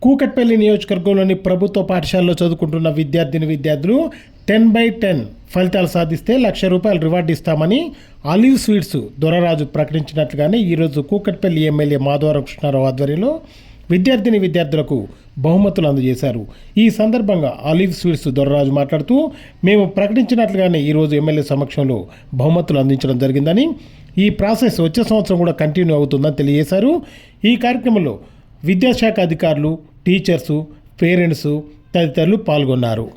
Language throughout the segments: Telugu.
కూకట్పల్లి నియోజకవర్గంలోని ప్రభుత్వ పాఠశాలలో చదువుకుంటున్న విద్యార్థులు 10/10 ఫలితాలు సాధిస్తే ₹1,00,000 రివార్డు ఇస్తామని ఆలివ్ స్వీట్స్ దొరరాజు ప్రకటించినట్లుగానే ఈరోజు కూకట్పల్లి ఎమ్మెల్యే మాధవరం కృష్ణారావు ఆధ్వర్యంలో విద్యార్థులకు బహుమతులు అందజేశారు. ఈ సందర్భంగా ఆలివ్ స్వీట్స్ దొరరాజు మాట్లాడుతూ, మేము ప్రకటించినట్లుగానే ఈరోజు ఎమ్మెల్యే సమక్షంలో బహుమతులు అందించడం జరిగిందని, ఈ ప్రాసెస్ వచ్చే సంవత్సరం కూడా కంటిన్యూ అవుతుందని తెలియజేశారు. ఈ కార్యక్రమంలో విద్యాశాఖ అధికారులు, టీచర్సు, పేరెంట్సు తదితరులు పాల్గొన్నారు.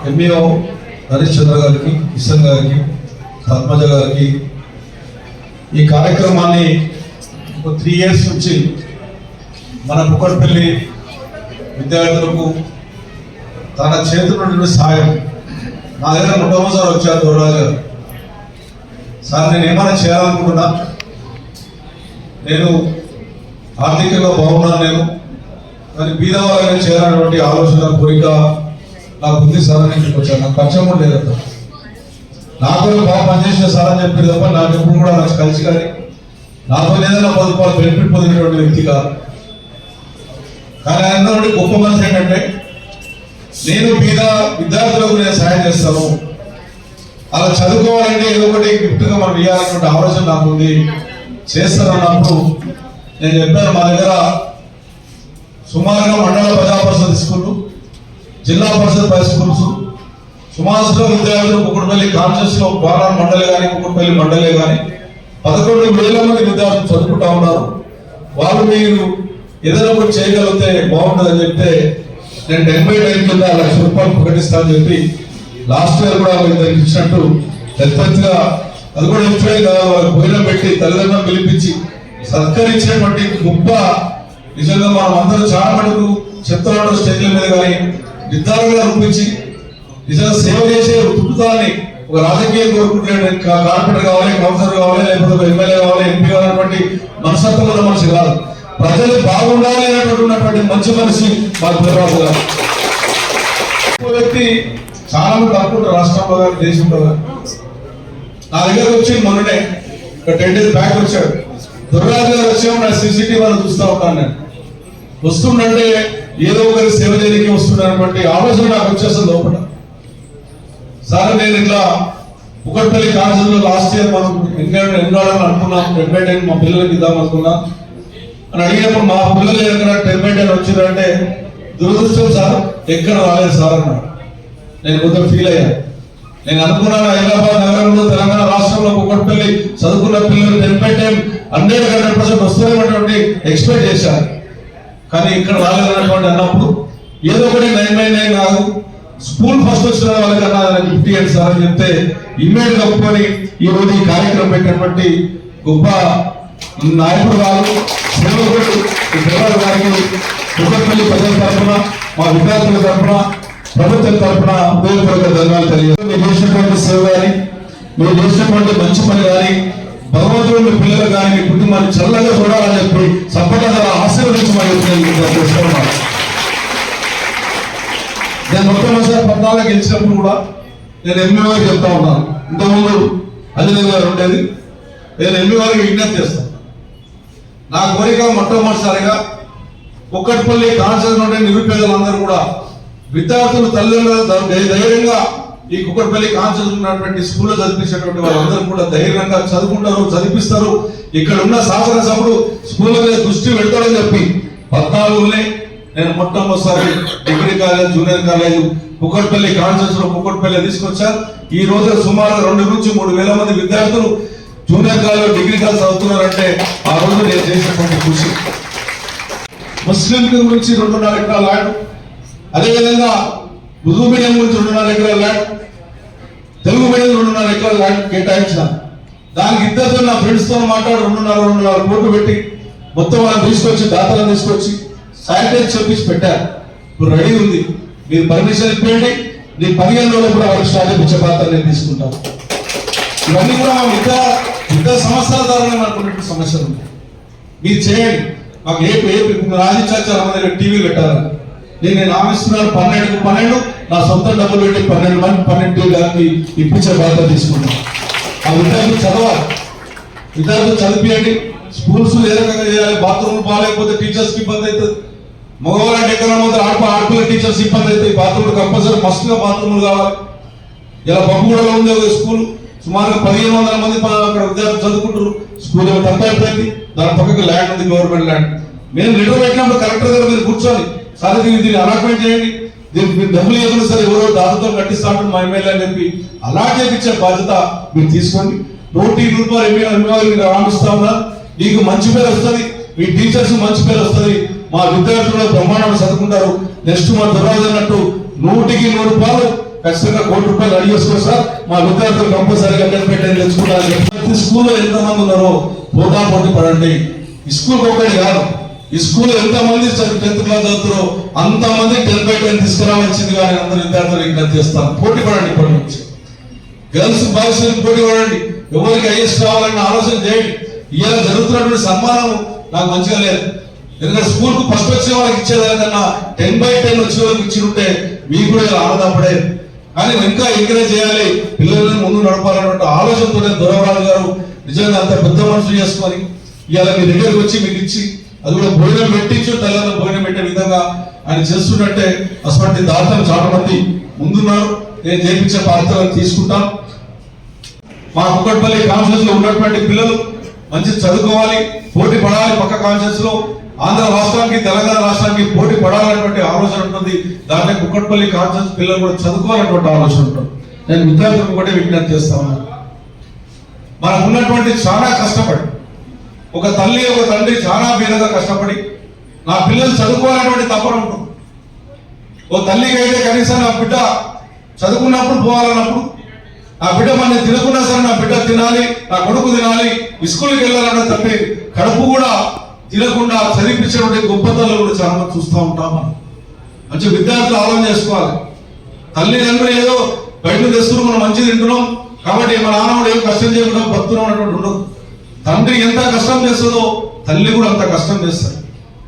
ఎంఈఓ హరీష్ చంద్ర గారికి, కిషన్ గారికి, పద్మజ గారికి ఈ కార్యక్రమాన్ని ఒక 3 years నుంచి మన కూకట్పల్లి విద్యార్థులకు తన చేతుల నుండి సాయం నా దగ్గర మొట్టమొదటిసారి వచ్చారు దొరరాజు గారు. సార్, నేను ఏమైనా చేయాలనుకుంటున్నా, నేను ఆర్థికంగా బాగున్నాను, కానీ బీదవాళ్ళని చేయాలనేటువంటి ఆలోచన, కోరిక నాకు ఉంది సార్ అని వచ్చాను. నాకు పరిచయం కూడా లేదంట. నాతో బాగా పనిచేసిన సార్ అని చెప్పి తప్ప నాకు ఎప్పుడు కూడా నాకు కలిసి కానీ నాతో ఏదైనా పొదుపాలు బెనిఫిట్ పొందినటువంటి వ్యక్తి కాదు. కానీ ఆయన గొప్ప మనసు ఏంటంటే, నేను విద్యార్థులకు నేను సాయం చేస్తాను, అలా చదువుకోవాలంటే ఏదో ఒకటి గిఫ్ట్గా మనం ఇవ్వాలన్నటువంటి ఆలోచన నాకు ఉంది, చేస్తానన్నప్పుడు నేను చెప్పాను. మా దగ్గర సుమారుగా మండల ప్రజా పరిషత్ స్కూళ్ళు, జిల్లా పరిషత్ హై స్కూల్స్, సుమారు విద్యార్థులు కుక్కడపల్లి కాన్షియస్ లో బాలాన్ మండలి కానీ కుక్కడపల్లి మండలే కానీ 11,000 మంది విద్యార్థులు చదువుకుంటా ఉన్నారు. వాళ్ళు మీరు ఏదైనా ఒకటి చేయగలిగితే బాగుంటుందని చెప్తే నేను 10/10 కింద ₹1,00,000 ప్రకటిస్తానని చెప్పి లాస్ట్ ఇయర్ కూడా ఇద్దరికి ఇచ్చినట్టు పెద్దగా అది కూడా ఇచ్చే కదా వాళ్ళకి భోజనం పెట్టి తల్లిదండ్రులను పిలిపించి సత్కరించినటువంటి గొప్ప నిజంగా మనం అందరూ చాలా మటుకు చెప్తున్న స్టేజ్ల మీద కానీ నిర్ధారణగా రూపించి నిజంగా సేవ చేసే పుట్టుతాన్ని ఒక రాజకీయ కోరుకుంటే కార్పొరేటర్ కావాలి, కౌన్సిలర్ కావాలి, లేకపోతే ఎమ్మెల్యే కావాలి, ఎంపీ కావాలన్నటువంటి మనస్తత్వం ఉన్న మనిషి కాదు. ప్రజలు బాగుండాలి అనేటువంటి మంచి మనిషి మా గురురాజు గారు. వ్యక్తి చాలా మంది అనుకుంటారు రాష్ట్రంలో కానీ దేశంలో కానీ. నా దగ్గరకు వచ్చి మొన్ననే ఒక 10 days బ్యాక్ వచ్చాడు. గురురాజు గారు వచ్చాము నా CCTV వాళ్ళు చూస్తూ ఉంటాను. నేను వస్తుండంటే ఏదో ఒకరి సేవ చేయడానికి వస్తున్నటువంటి ఆలోచన నాకు వచ్చేస్తుంది లోపల. సార్ నేను ఇట్లా కుక్కడపల్లి కాన్సెప్ట్ లో లాస్ట్ ఇయర్ మనం ఎన్నికలని అనుకున్నాం, 10/10 మా పిల్లలకి ఇద్దాం అనుకున్నాం అని అడిగినప్పుడు మా పిల్లలు ఎక్కడ 10/10 వచ్చిందంటే దురదృష్టం సార్ ఎక్కడ రాలేదు సార్ అన్నాడు. నేను కొంచెం ఫీల్ అయ్యాను. నేను అనుకున్నాను హైదరాబాద్ నగరంలో తెలంగాణ రాష్ట్రంలో కుక్కడపల్లి చదువుకున్న పిల్లలు 10/10 100% వస్తారనేటువంటి ఎక్స్పెక్ట్ చేశారు. కానీ ఇక్కడ రాలేదన్నటువంటి అన్నప్పుడు ఏదో ఒకటి 9/9 కాదు స్కూల్ ఫస్ట్ వచ్చిన వాళ్ళకన్నా 50 ఇయర్స్ సార్ అని చెప్తే ఇమ్మేజ్ కప్పుకొని ఈ రోజు ఈ కార్యక్రమం పెట్టినటువంటి గొప్ప నాయకుడు గారు సేవకుడు గారికి కుక్కడపల్లి ప్రజల తరఫున మా విద్యార్థుల తరఫున ప్రభుత్వం తరఫున ఉపయోగపడే ధన్యవాదాలు తెలియజేస్తాను. మీరు చేసినటువంటి సేవ కానీ మీరు చేసినటువంటి మంచి పని కానీ భగవంతుడు మీ పిల్లలు కానీ మీ కుటుంబాన్ని చల్లగా చూడాలని చెప్పి సంపద ఆశీర్వదించమని చేస్తున్నాను. నేను మొట్టమొదటిసారి 14 గెలిచినప్పుడు కూడా నేను ఎంఈఓ చెప్తా ఉన్నాను. ఇంతకుముందు అంజనేయ గారు ఉండేది. నేను ఎంఈఓకి విజ్ఞప్తి చేస్తాను. నా కోరిక మొట్టమొదటిసారిగా కుక్కడపల్లి కాన్సెప్ట్ ఉండే నిరుపేదలందరూ కూడా విద్యార్థులు తల్లిదండ్రులు ధైర్యంగా ఈ కుక్కడపల్లి కాన్సెప్ట్ ఉన్నటువంటి స్కూల్లో చదివించేటువంటి వాళ్ళందరూ కూడా ధైర్యంగా చదువుకుంటారు, చదివిస్తారు. ఇక్కడ ఉన్న శాసనసభ్యుడు స్కూళ్ళ మీద దృష్టి పెడతాడని చెప్పి 14లోనే నేను మొట్టమొదటిసారి degree college, junior college Kukkadapalli concept లో కుక్కడపల్లి తీసుకొచ్చాను. ఈ రోజు సుమారు 2 నుంచి 3 వేల మంది విద్యార్థులు జూనియర్ కాలేజ్, డిగ్రీ కాలేజ్ చదువుతున్నారంటే ఆ రోజు నేను చేసినటువంటి కృషి. ముస్లిం గురించి 2.5 ఎకరాల ల్యాండ్, అదేవిధంగా ఉర్దూ మీడియం గురించి 2.5 ఎకరాల ల్యాండ్, తెలుగు మీడియం 2.5 ఎకరాల ల్యాండ్ కేటాయించిన. దానికి ఇద్దరితో నా ఫ్రెండ్స్ తో మాట్లాడి 2.5 కోట్లు పెట్టి మొత్తం వాళ్ళని తీసుకొచ్చి దాతలను తీసుకొచ్చి శానిటైజ్ చేపించి పెట్టారు. ఇప్పుడు రెడీ ఉంది. మీరు పర్మిషన్ ఇప్పండి, నీ 15 రోజులు కూడా వాళ్ళకి స్టార్ట్ చేయించే బాధ్యత నేను తీసుకుంటాను. ఇవన్నీ కూడా మా ఇద్దరు సంవత్సరాల ద్వారా అనుకున్నట్టు సమస్యలు ఉంటాయి. మీరు చేయండి. మాకు రాజించారు మన దగ్గర టీవీ పెట్టాలని నేను ఆమెస్తున్నాను. 12 నా సొంత డబ్బులు పెట్టి 12 మంది 12 గారికి ఇప్పించే బాధ్యత తీసుకుంటాను. ఆ విద్యార్థులు చదవాలి, విద్యార్థులు చదివియండి. స్కూల్స్ ఏ రకంగా చేయాలి, బాత్రూమ్లు బాగాలేకపోతే టీచర్స్కి ఇబ్బంది అవుతుంది. మగవాళ్ళంటే ఎక్కడ ఆడపిల్ల టీచర్స్ ఇబ్బంది అవుతాయి. బాత్రూమ్లు కంపల్సరీ మస్తుగా బాత్రూమ్లు కావాలి. ఇలా బొమ్మగూడలో ఉంది ఒక స్కూల్, సుమారుగా 1500 మంది అక్కడ విద్యార్థులు చదువుకుంటారు. స్కూల్ ఏమో తప్పైపోయింది. దాని పక్కకి ల్యాండ్ ఉంది, గవర్నమెంట్ ల్యాండ్. మేము లెటర్ పెట్టినప్పుడు కలెక్టర్ దగ్గర మీరు కూర్చొని సరే దీన్ని అలాట్మెంట్ చేయండి, దీనికి మీరు డబ్బులు ఇవ్వకుండా సరే ఎవరో దాదాతో కట్టిస్తా ఉంటారు మా ఎమ్మెల్యే అని చెప్పి అలాట్ చేయించే బాధ్యత మీరు తీసుకోండి. ₹100 ఎంఈఓ రామిస్తా ఉన్నారు. మీకు మంచి పేరు వస్తుంది, మీ టీచర్స్ మంచి పేరు వస్తుంది, మా విద్యార్థులు బ్రహ్మాండంగా చదువుకుంటారు. నెక్స్ట్ మా దుర్రాజు అన్నట్టు 100కి 100 రూపాయలు ఖచ్చితంగా ₹1,00,00,000 రెడీ చేసుకోండి సార్. మా విద్యార్థులు కంపల్సరీగా పెట్టని తెచ్చుకుంటారు. ప్రతి స్కూల్లో ఎంతమంది ఉన్నారో పోటీ పడండి. ఈ స్కూల్ ఒకటి కాదు, ఈ స్కూల్ ఎంతమంది 10th క్లాస్ చదువుతారో అంతమంది 10/10 తీసుకురావాల్సింది కానీ అందరు విద్యార్థులు ఇంకా చేస్తాను. పోటీ పడండి. ఇప్పటి నుంచి గర్ల్స్ బాయ్స్ పోటీ పడండి. ఎవరికి ఐఎస్ రావాలన్న ఆలోచన చేయండి. ఇవాళ జరుగుతున్నటువంటి సన్మానం నాకు మంచిగా లేదు. ఎందుకంటే స్కూల్ కు ఫస్ట్ వచ్చే వాళ్ళకి ఇచ్చేదానికన్నా 10/10 వచ్చే వాళ్ళకి ఇచ్చి ఉంటే మీకు కూడా ఆనందపడేది. కానీ ఇంకా ఎంకరేజ్ చేయాలి, పిల్లల్ని ముందు నడపాలన్నటువంటి ఆలోచనతోనే దొరవరాజు గారు నిజంగా అంత పెద్ద మనసు చేసుకొని ఇవాళ మీ దగ్గరికి వచ్చి మీకు ఇచ్చి అది కూడా భోజనం పెట్టించు తెల్లని భోజనం పెట్టే విధంగా ఆయన చేస్తున్నట్టే అటువంటి దాతలు చాలా మంది ముందున్నారు. నేను చేయించే బాధ్యతలను తీసుకుంటాం. మా కుక్కడపల్లి కాన్ఫరెన్స్ లో ఉన్నటువంటి పిల్లలు మంచి చదువుకోవాలి, పోటీ పడాలి. పక్క కాన్ఫరెన్స్ లో ఆంధ్ర రాష్ట్రానికి తెలంగాణ రాష్ట్రానికి పోటీ పడాలన్నటువంటి ఆలోచన ఉంటుంది. దాంట్లో కుక్కట్పల్లి కాన్ఫరెన్స్ పిల్లలు కూడా చదువుకోవాలన్నటువంటి ఆలోచన ఉంటుంది. నేను విద్యార్థులకు కూడా విజ్ఞప్తి చేస్తా ఉన్నాను. మనకు ఉన్నటువంటి చాలా కష్టపడి ఒక తల్లి ఒక తండ్రి చాలా బీదగా కష్టపడి నా పిల్లలు చదువుకోవాలన్నటువంటి తపన ఉంటుంది. ఓ తల్లికి అయితే కనీసం నా బిడ్డ చదువుకున్నప్పుడు పోవాలన్నప్పుడు, నా బిడ్డ మన తినకున్నా సరే నా బిడ్డ తినాలి, నా కొడుకు తినాలి, స్కూల్కి వెళ్ళాలన్న తప్పి కడుపు కూడా తినకుండా చదివించేటువంటి గొప్ప తల్లు కూడా చాలా మంది చూస్తూ ఉంటాం. మనం మంచి విద్యార్థులు ఆలోచన చేసుకోవాలి. తల్లిదండ్రులు ఏదో బయట తెస్తున్నాం, మనం మంచి తింటున్నాం కాబట్టి మన నాన్నవాడు ఏం కష్టం చేయకుండా బతున్నాం అన్నటువంటి ఉండదు. తండ్రి ఎంత కష్టం చేస్తుందో తల్లి కూడా అంత కష్టం చేస్తారు.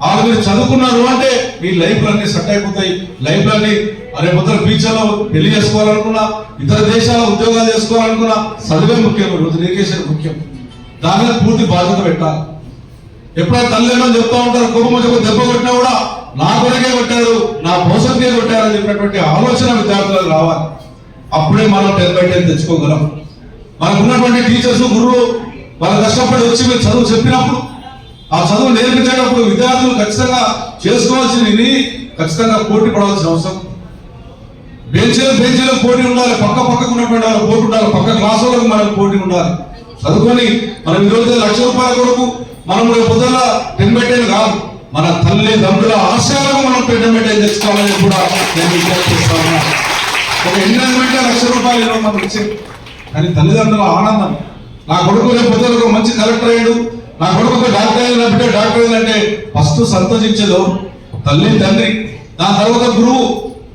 వాళ్ళు మీరు చదువుకున్నారు అంటే మీ లైఫ్లన్నీ సెట్ అయిపోతాయి. లైఫ్లన్నీ రేపు పొద్దున ఫ్యూచర్లో పెళ్లి చేసుకోవాలనుకున్నా, ఇతర దేశాల్లో ఉద్యోగాలు చేసుకోవాలనుకున్నా చదివే ముఖ్యం, ఎడ్యుకేషన్ ముఖ్యం. దాని మీద పూర్తి బాధ్యత పెట్టాలి. ఎప్పుడైనా తల్లిదండ్రులు చెప్తా ఉంటారు, కుటుంబం దెబ్బ కొట్టినా కూడా నా కొరకే కొట్టారు, నా భవిష్యత్తుకే కొట్టారు అని చెప్పినటువంటి ఆలోచన విద్యార్థులకు రావాలి. అప్పుడే మనం 10/10 తెచ్చుకోగలం. మనకు ఉన్నటువంటి టీచర్స్ గురువు వాళ్ళు కష్టపడి వచ్చి మీరు చదువు చెప్పినప్పుడు, ఆ చదువు నేర్పించేటప్పుడు విద్యార్థులు ఖచ్చితంగా చేసుకోవాల్సింది ఖచ్చితంగా పోటీ పడవలసిన అవసరం. బెంచీలకు పోటీ ఉండాలి, పక్కకు ఉన్నటువంటి వాళ్ళు పోటీ ఉండాలి, పక్క క్లాసులకు మనకు పోటీ ఉండాలి. చదువుకొని మనం ఈరోజు ₹1,00,000 కొరకు మనం పొద్దున్న 10/10 కాదు, మన తల్లిదండ్రుల ఆశయాలకు మనం 10/10 తెచ్చుకోవాలని కూడా నేను విజ్ఞప్తి చేస్తాను. ఒక ఎంజాయ్మెంట్ ₹1,00,000 మనం ఇచ్చేది, కానీ తల్లిదండ్రుల ఆనందం. నా కొడుకు రేపు పొద్దున ఒక మంచి కలెక్టర్ అయ్యాడు, నా కొడుకు డాక్టర్ అయిన బిడ్డ డాక్టర్ అయిందంటే ఫస్ట్ సంతోషించేదో తల్లి తండ్రి, దాని తర్వాత గురువు.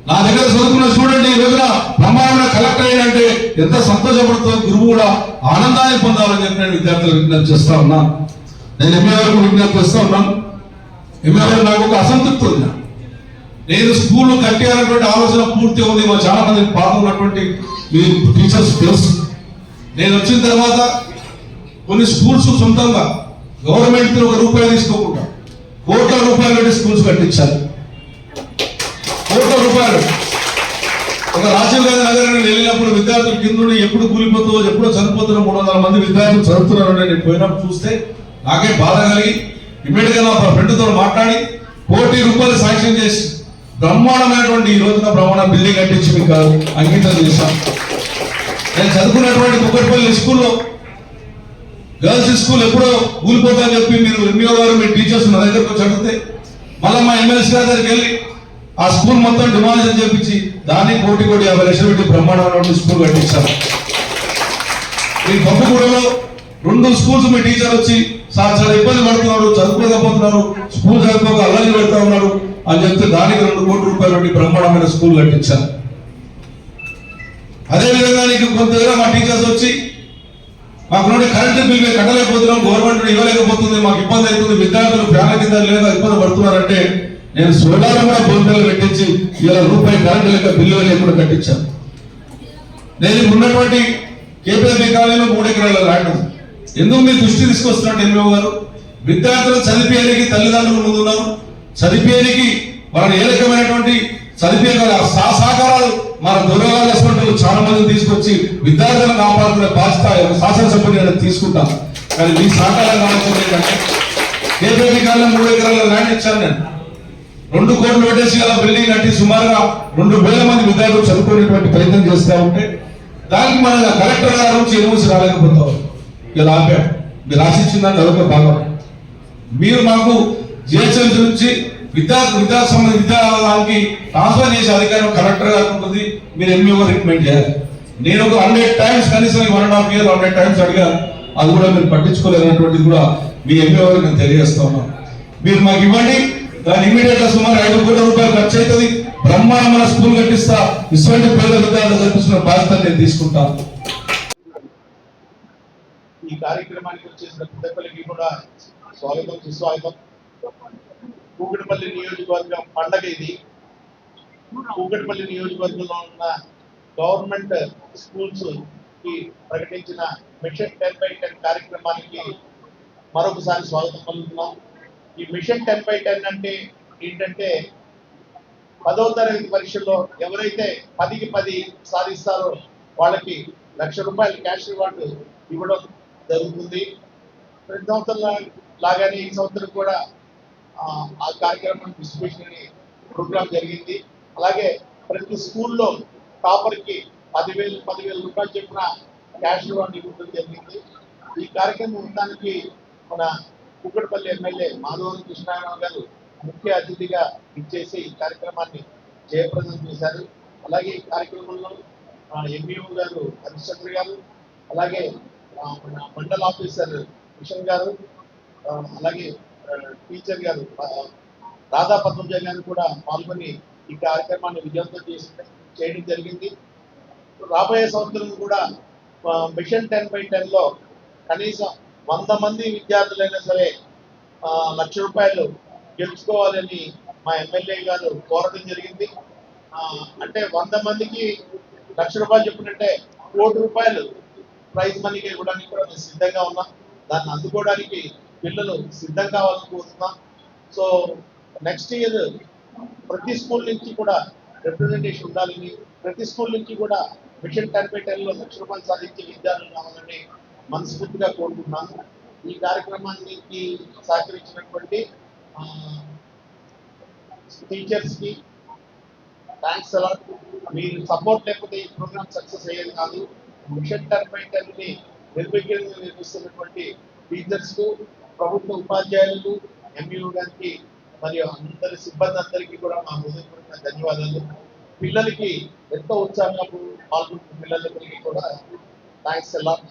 నా దగ్గర చదువుకున్న స్టూడెంట్ ఈ రోజున బ్రహ్మాండ కలెక్టర్ అయ్యాడంటే ఎంత సంతోషపడుతుందో గురువు కూడా ఆనందాన్ని పొందాలని చెప్పి నేను విద్యార్థులకు విజ్ఞప్తి చేస్తా ఉన్నాను. నేను ఎంఏ వరకు విజ్ఞప్తి చేస్తా ఉన్నాను. ఎంఏ వరకు నాకు ఒక అసంతృప్తి ఉంది. నేను స్కూల్ కట్టేయాలన్నటువంటి ఆలోచన పూర్తి ఉంది. మా చాలా మంది పాత ఉన్నటువంటి మీ టీచర్స్ తెలుసు. నేను వచ్చిన తర్వాత కొన్ని స్కూల్స్ సొంతంగా గవర్నమెంట్ ₹1 తీసుకోకుండా ₹1,00,00,000 పెట్టి స్కూల్స్ కట్టించాలి. ₹1,00,00,000. ఒక రాజీవ్ గాంధీ నగర్ వెళ్ళినప్పుడు విద్యార్థులు కింద ఎప్పుడు కూలిపోతుందో ఎప్పుడో చనిపోతున్న 300 మంది విద్యార్థులు చదువుతున్నారు. నేను పోయినప్పుడు చూస్తే నాకే బాధ కలిగి ఇమ్మీడియట్ గా నా ఫ్రెండ్తో మాట్లాడి ₹1,00,00,000 శాంక్షన్ చేసి బ్రహ్మాండమైనటువంటి ఈ రోజున బ్రహ్మాండ బిల్డింగ్ కట్టించి మీకు అంకితం చేశాను. నేను చదువుకున్నటువంటి కుక్కట్పల్లి స్కూల్లో గర్ల్స్ స్కూల్ ఎప్పుడో కూలిపోతా అని చెప్పి మీరు ఎంఈఓ గారు మీ టీచర్స్ నా దగ్గరకు వచ్చి అడిగితే మళ్ళీ మా ఎమ్మెల్సీ గారి దగ్గరికి వెళ్ళి ఆ స్కూల్ మొత్తం డిమాలిషన్ చేపించి దాన్ని ₹1,50,00,000 పెట్టి బ్రహ్మాండమైన స్కూల్ కట్టించారు. ఈ పప్పుగూడలో 2 స్కూల్స్ మీ టీచర్ వచ్చి సార్ చాలా ఇబ్బంది పడుతున్నారు, చదువుకోకపోతున్నారు, స్కూల్ చదువుకోక అల్లరి పెడతా ఉన్నారు అని చెప్తే దానికి ₹2 కోట్ల పెట్టి బ్రహ్మాండమైన స్కూల్ కట్టించారు. అదేవిధంగా నీకు కొంత మా టీచర్స్ వచ్చి మాకు కరెంటు బిల్ మేము కట్టలేకపోతున్నాం, గవర్నమెంట్ ఇవ్వలేకపోతుంది, మాకు ఇబ్బంది అవుతుంది, విద్యార్థులు ఫ్యాన్ల కింద లేదా ఇబ్బంది పడుతున్నారంటే నేను సోలార్ కూడా బోర్డులు పెట్టించి ఇలా ₹1 కరెంటు లెక్క బిల్లు లేకుండా కట్టించాను. నేను ఉన్నటువంటి కేపీఎంబీ కాలేజీలో 3 ఎకరాల ల్యాండ్ ఉంది. ఎందుకు మీ దృష్టి తీసుకొస్తున్నట్టు ఎంఈఓ గారు, విద్యార్థులు చదివేయడానికి తల్లిదండ్రులు ముందున్నారు, చదివేయడానికి వాళ్ళని ఏ రకమైనటువంటి చదివే సహకారాలు మన దొరగాలు చాలా మందిని తీసుకొచ్చి విద్యార్థులను కాపాడుకునే బాధ్యత శాసనసభ్యులు నేను తీసుకుంటాను. కానీ మీ సహకారం కావాల్సింది ఏంటంటే కేపీఎంబీ కాలేజీలో 3 ఎకరాల ల్యాండ్ ఇచ్చాను. నేను 2 కోట్లు పెట్టేసి అలా బిల్డింగ్ కట్టి సుమారుగా 2,000 మంది విద్యార్థులు చదువుకునేటువంటి ప్రయత్నం చేస్తూ ఉంటే దానికి మన కలెక్టర్ గారు నుంచి ఎనుమూసి రాలేకపోతాం. ఇలా ఆపాం. మీరు ఆశించిందని అదొక భాగం. మీరు మాకు జిహెచ్ఎంసీ నుంచి విద్యాలయానికి ట్రాన్స్ఫర్ చేసే అధికారం కలెక్టర్ గారికి ఉంటుంది. మీరు ఎంఈఓ రికమెండ్ చేయాలి. నేను ఒక 100 times కనీసం 1.5 years 100 times అడిగాను. అది కూడా మీరు పట్టించుకోలేనటువంటిది కూడా మీ ఎంఈఓ గారికి నేను తెలియజేస్తా ఉన్నాను. మీరు మాకు ఇవ్వండి, దాని ఇమీడియట్ గా సుమారు ₹5 కోట్ల ఖర్చు అవుతుంది. బ్రహ్మాండమైన స్కూల్ కట్టిస్తా, ఇటువంటి పేద విద్యార్థులు కల్పిస్తున్న బాధ్యత నేను తీసుకుంటాను. ఈ కార్యక్రమానికి వచ్చేసిన కుక్కట్పల్లికి కూడా స్వాగతం సుస్వాగతం. కూకట్పల్లి నియోజకవర్గం పండగ ఇది. కూకట్పల్లి నియోజకవర్గంలో ఉన్న గవర్నమెంట్ స్కూల్స్ కి ప్రకటించిన మిషన్ 10/10 కార్యక్రమానికి మరొకసారి స్వాగతం పలుకుతున్నాం. ఈ మిషన్ 10/10 అంటే ఏంటంటే 10వ తరగతి పరీక్షల్లో ఎవరైతే 10కి 10 సాధిస్తారో వాళ్ళకి ₹1,00,000 క్యాష్ రివార్డు ఇవ్వడం జరుగుతుంది. ప్రతి సంవత్సరం లాగానే ఈ సంవత్సరం కూడా ఆ కార్యక్రమం డిస్ట్రిబ్యూషన్ ప్రోగ్రామ్ జరిగింది. అలాగే ప్రతి స్కూల్లో టాపర్కి 10,000 రూపాయలు చెప్పిన క్యాష్ రివార్డ్ ఇవ్వడం జరిగింది. ఈ కార్యక్రమం ఉండడానికి మన కుక్కడపల్లి ఎమ్మెల్యే మాధవరం కృష్ణారావు గారు ముఖ్య అతిథిగా ఇచ్చేసి ఈ కార్యక్రమాన్ని జయప్రదం చేశారు. అలాగే ఈ కార్యక్రమంలో ఎంఈఓ గారు హరిశ్చంద్ర గారు, అలాగే మన మండల ఆఫీసర్ కిషన్ గారు, అలాగే టీచర్ గారు రాధా పద్మజ గారు కూడా పాల్గొని ఈ కార్యక్రమాన్ని విజయవంతం చేయడం జరిగింది. రాబోయే సంవత్సరం కూడా మిషన్ 10/10లో కనీసం 100 మంది విద్యార్థులైనా సరే ₹1,00,000 గెలుచుకోవాలని మా ఎమ్మెల్యే గారు కోరడం జరిగింది. అంటే 100 మందికి ₹1,00,000 చెప్పినట్టే ₹1,00,00,000 ప్రైజ్ మనీకి ఇవ్వడానికి కూడా మేము సిద్ధంగా ఉన్నాం. దాన్ని అందుకోవడానికి పిల్లలు సిద్ధం కావాలని కోరుతున్నాం. సో నెక్స్ట్ ఇయర్ ప్రతి స్కూల్ నుంచి కూడా రిప్రజెంటేషన్ ఉండాలని, ప్రతి స్కూల్ నుంచి కూడా మిషన్ 10/10లో ₹1,00,000 సాధించే విద్యార్థులు కావాలని మనస్ఫూర్తిగా కోరుకుంటున్నాను. ఈ కార్యక్రమానికి సహకరించినటువంటి టీచర్స్కి థ్యాంక్స్ అలాట్. మీరు సపోర్ట్ లేకపోతే ఈ ప్రోగ్రామ్ సక్సెస్ అయ్యేది కాదు. మిషన్ 10/10ని నిర్విఘ్నంగా నిర్వహిస్తున్నటువంటి టీచర్స్కు, ప్రభుత్వ ఉపాధ్యాయులకు, ఎంఈఓ గారికి మరియు అందరి సిబ్బంది అందరికీ కూడా మా హృదయపూర్వక ధన్యవాదాలు. పిల్లలకి ఎంతో ఉత్సాహంగా పాల్గొంటున్న పిల్లలందరికీ కూడా థ్యాంక్స్ అలాట్.